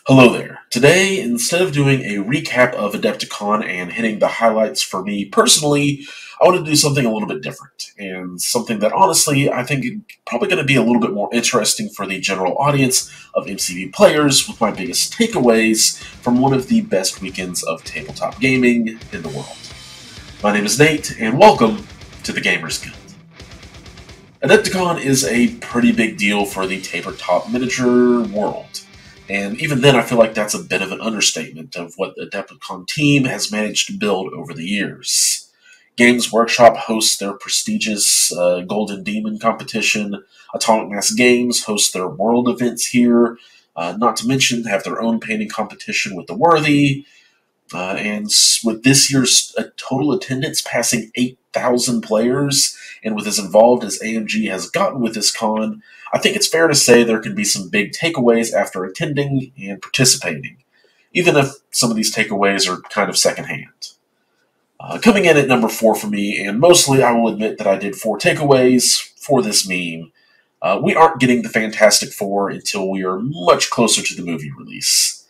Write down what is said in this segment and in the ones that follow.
Hello there. Today, instead of doing a recap of Adepticon and hitting the highlights for me personally, I want to do something a little bit different, and something that honestly I think is probably going to be a little bit more interesting for the general audience of MCV players with my biggest takeaways from one of the best weekends of tabletop gaming in the world. My name is Nate, and welcome to the Gamers Guild. Adepticon is a pretty big deal for the tabletop miniature world. And even then, I feel like that's a bit of an understatement of what the Adepticon team has managed to build over the years. Games Workshop hosts their prestigious Golden Demon competition. Atomic Mass Games hosts their world events here. Not to mention, have their own painting competition with the Worthy. And with this year's total attendance passing 8,000 players, and with as involved as AMG has gotten with this con, I think it's fair to say there can be some big takeaways after attending and participating, even if some of these takeaways are kind of secondhand. Coming in at number 4 for me, and mostly I will admit that I did 4 takeaways for this meme, we aren't getting the Fantastic Four until we are much closer to the movie release.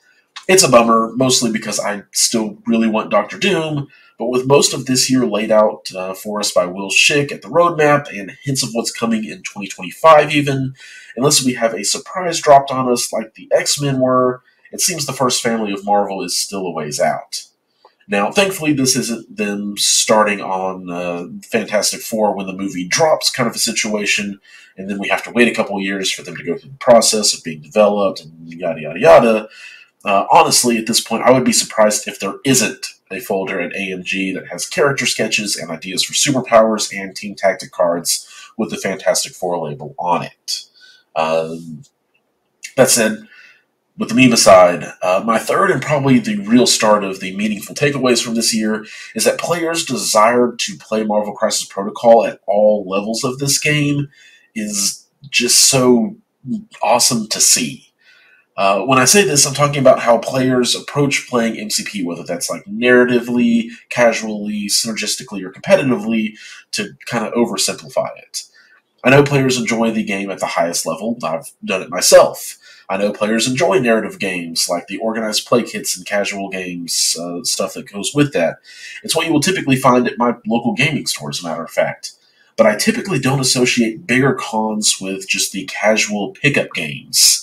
It's a bummer, mostly because I still really want Doctor Doom, but with most of this year laid out for us by Will Schick at the roadmap and hints of what's coming in 2025 even, unless we have a surprise dropped on us like the X-Men were, it seems the first family of Marvel is still a ways out. Now, thankfully, this isn't them starting on Fantastic Four when the movie drops kind of a situation, and then we have to wait a couple of years for them to go through the process of being developed and yada yada yada. Honestly, at this point, I would be surprised if there isn't a folder at AMG that has character sketches and ideas for superpowers and team tactic cards with the Fantastic Four label on it. That said, with the meme aside, my third and probably the real start of the meaningful takeaways from this year is that players' desire to play Marvel Crisis Protocol at all levels of this game is just so awesome to see. When I say this, I'm talking about how players approach playing MCP, whether that's like narratively, casually, synergistically, or competitively, to kind of oversimplify it. I know players enjoy the game at the highest level. I've done it myself. I know players enjoy narrative games like the organized play kits and casual games, stuff that goes with that. It's what you will typically find at my local gaming store, as a matter of fact. But I typically don't associate bigger cons with just the casual pickup games.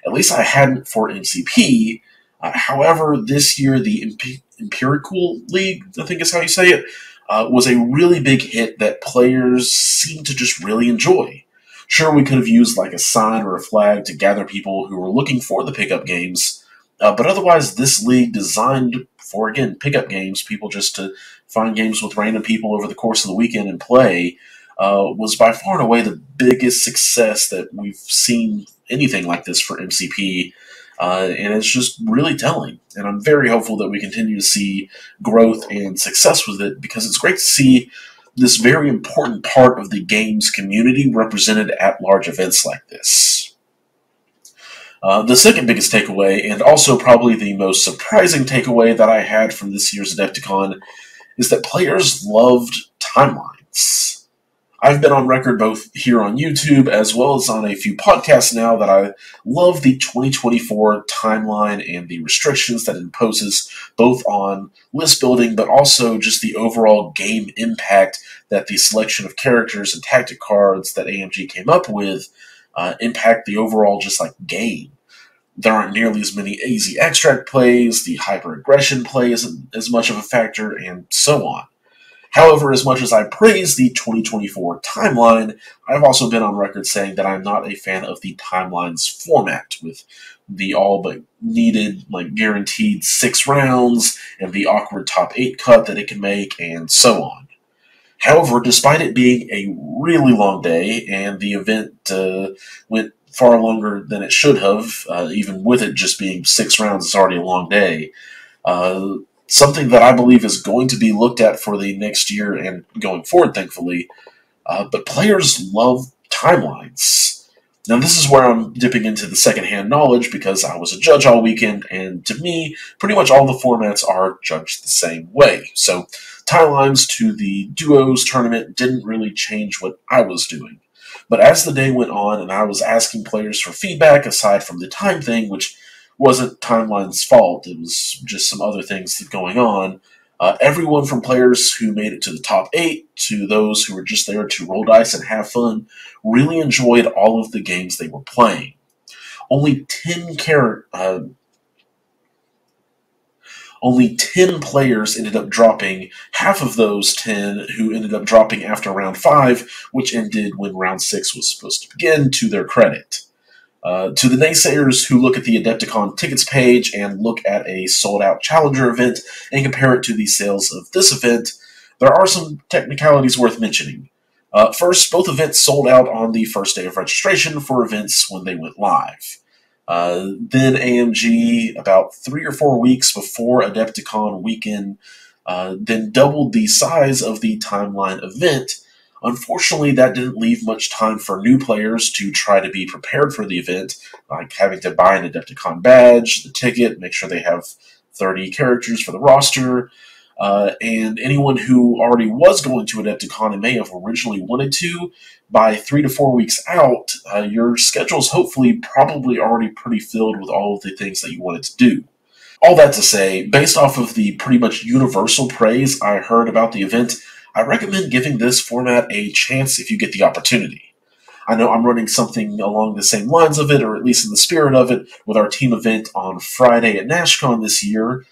At least I hadn't for MCP. However, this year the Empirical League, I think is how you say it, was a really big hit that players seemed to just really enjoy. Sure, we could have used like a sign or a flag to gather people who were looking for the pickup games, but otherwise this league designed for, again, pickup games, people just to find games with random people over the course of the weekend and play, was by far and away the biggest success that we've seen anything like this for MCP, and it's just really telling. And I'm very hopeful that we continue to see growth and success with it, because it's great to see this very important part of the games community represented at large events like this. The second biggest takeaway, and also probably the most surprising takeaway that I had from this year's Adepticon, is that players loved timelines. I've been on record both here on YouTube as well as on a few podcasts now that I love the 2024 timeline and the restrictions that it imposes both on list building but also just the overall game impact that the selection of characters and tactic cards that AMG came up with impact the overall just like game. There aren't nearly as many easy extract plays, the hyper-aggression play isn't as much of a factor, and so on. However, as much as I praise the 2024 timeline, I've also been on record saying that I'm not a fan of the timeline's format, with the all but needed, like guaranteed 6 rounds, and the awkward top 8 cut that it can make, and so on. However, despite it being a really long day, and the event went far longer than it should have, even with it just being 6 rounds, it's already a long day, something that I believe is going to be looked at for the next year and going forward, thankfully. But players love timelines. Now, this is where I'm dipping into the secondhand knowledge, because I was a judge all weekend, and to me, pretty much all the formats are judged the same way. So, timelines to the duos tournament didn't really change what I was doing. But as the day went on and I was asking players for feedback, aside from the time thing, which wasn't Timeline's fault. It was just some other things going on. Everyone from players who made it to the top 8 to those who were just there to roll dice and have fun really enjoyed all of the games they were playing. Only 10 players ended up dropping, half of those 10 who ended up dropping after round 5, which ended when round 6 was supposed to begin, to their credit. To the naysayers who look at the Adepticon tickets page and look at a sold-out Challenger event and compare it to the sales of this event, there are some technicalities worth mentioning. First, both events sold out on the first day of registration for events when they went live. Then AMG, about 3 or 4 weeks before Adepticon weekend, then doubled the size of the Timeline event. Unfortunately, that didn't leave much time for new players to try to be prepared for the event, like having to buy an Adepticon badge, the ticket, make sure they have 30 characters for the roster, and anyone who already was going to Adepticon and may have originally wanted to, by 3 to 4 weeks out, your schedule's hopefully probably already pretty filled with all of the things that you wanted to do. All that to say, based off of the pretty much universal praise I heard about the event, I recommend giving this format a chance if you get the opportunity. I know I'm running something along the same lines of it, or at least in the spirit of it, with our team event on Friday at NashCon this year.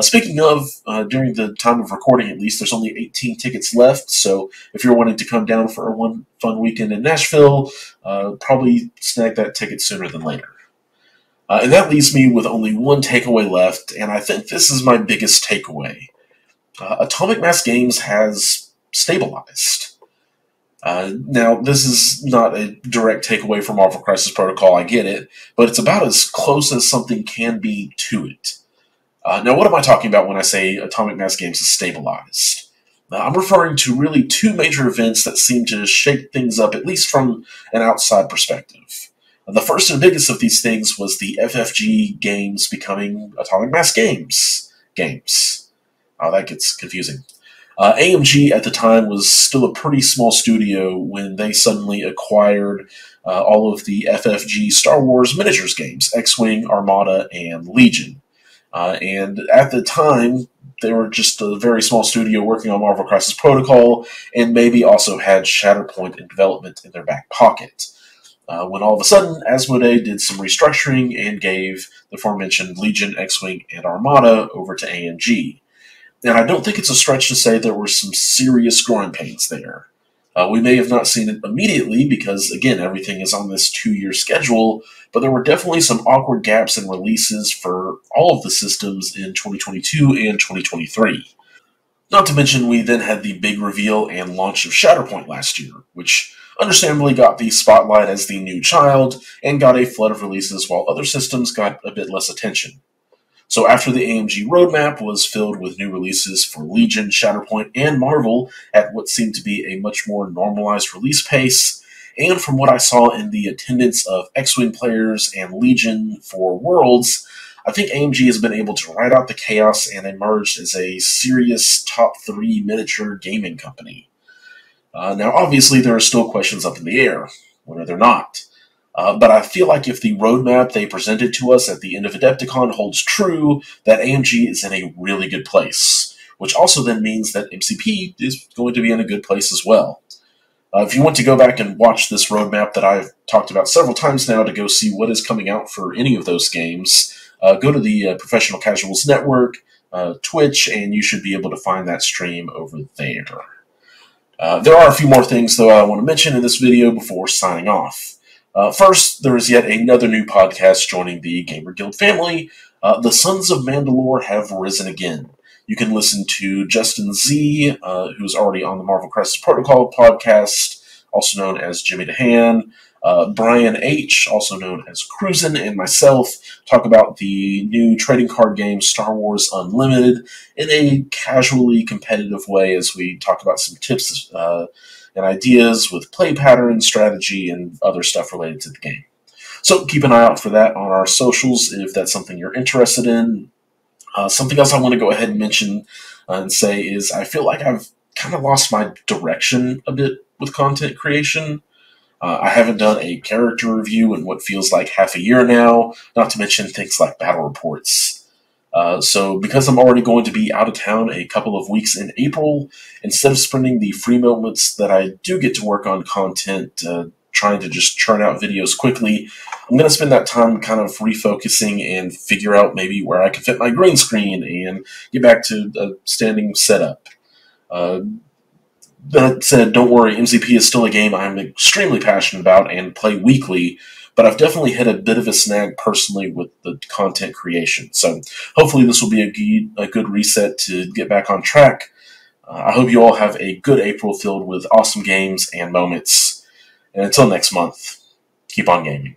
Speaking of, during the time of recording at least, there's only 18 tickets left, so if you're wanting to come down for one fun weekend in Nashville, probably snag that ticket sooner than later. And that leaves me with only one takeaway left, and I think this is my biggest takeaway. Atomic Mass Games has stabilized. Now, this is not a direct takeaway from Marvel Crisis Protocol, I get it, but it's about as close as something can be to it. Now, what am I talking about when I say Atomic Mass Games is stabilized? I'm referring to really 2 major events that seem to shake things up, at least from an outside perspective. The first and biggest of these things was the FFG games becoming Atomic Mass Games. Oh, that gets confusing. AMG at the time was still a pretty small studio when they suddenly acquired all of the FFG Star Wars miniatures games, X-Wing, Armada, and Legion. And at the time, they were just a very small studio working on Marvel Crisis Protocol, and maybe also had Shatterpoint in development in their back pocket. When all of a sudden, Asmodee did some restructuring and gave the aforementioned Legion, X-Wing, and Armada over to AMG. And I don't think it's a stretch to say there were some serious growing pains there. We may have not seen it immediately because, again, everything is on this 2-year schedule, but there were definitely some awkward gaps in releases for all of the systems in 2022 and 2023. Not to mention, we then had the big reveal and launch of Shatterpoint last year, which understandably got the spotlight as the new child and got a flood of releases while other systems got a bit less attention. So after the AMG roadmap was filled with new releases for Legion, Shatterpoint, and Marvel at what seemed to be a much more normalized release pace, and from what I saw in the attendance of X-Wing players and Legion for Worlds, I think AMG has been able to ride out the chaos and emerged as a serious top 3 miniature gaming company. Now, obviously, there are still questions up in the air. What are there not? But I feel like if the roadmap they presented to us at the end of Adepticon holds true, that AMG is in a really good place, which also then means that MCP is going to be in a good place as well. If you want to go back and watch this roadmap that I've talked about several times now to go see what is coming out for any of those games, go to the Professional Casuals Network, Twitch, and you should be able to find that stream over there. There are a few more things, though, I want to mention in this video before signing off. First, there is yet another new podcast joining the Gamer Guild family. The Sons of Mandalore have risen again. You can listen to Justin Z, who's already on the Marvel Crisis Protocol podcast, also known as Jimmy DeHaan, Brian H., also known as Cruisin', and myself talk about the new trading card game Star Wars Unlimited in a casually competitive way as we talk about some tips and ideas with play patterns, strategy, and other stuff related to the game. So keep an eye out for that on our socials if that's something you're interested in. Something else I want to go ahead and mention and say is I feel like I've kind of lost my direction a bit with content creation. I haven't done a character review in what feels like half a year now, not to mention things like battle reports. So, because I'm already going to be out of town a couple of weeks in April, instead of spending the free moments that I do get to work on content, trying to just churn out videos quickly, I'm going to spend that time kind of refocusing and figure out maybe where I can fit my green screen and get back to a standing setup. Uh, that said, don't worry, MCP is still a game I'm extremely passionate about and play weekly, but I've definitely hit a bit of a snag personally with the content creation. So hopefully this will be a good reset to get back on track. I hope you all have a good April filled with awesome games and moments. And until next month, keep on gaming.